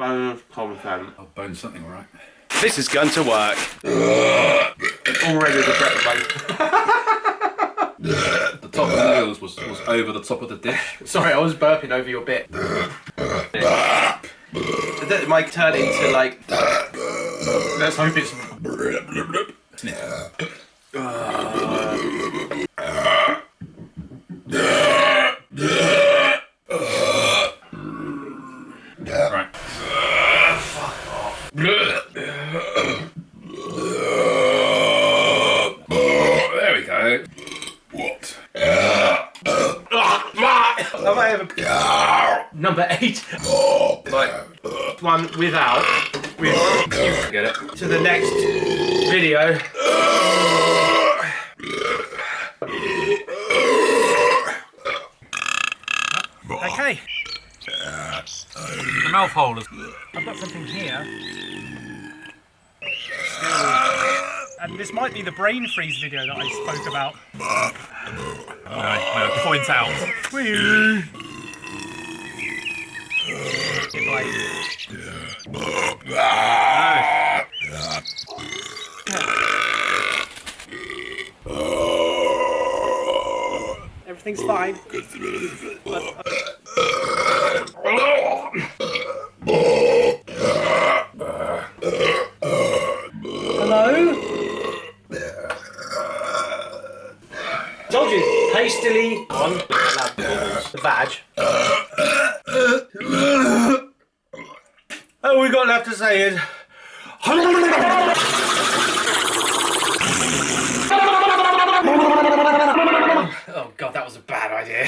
Bonus content. I'll bone something, alright. This is going to work. Already regret, mate. The top of the wheels was over the top of the dish. Sorry, I was burping over your bit. That might turn into like. Let's hope it's. Right. Fuck off. There we go. What? Have I ever... Number 8. Like, one without. You Get it? to the next video. Okay. The mouth hole is... I've got something here. And this might be the brain freeze video that I spoke about. Point out. Everything's fine. Hello? Told you, hastily on the vag. All we got left to say is. Oh god, that was a bad idea.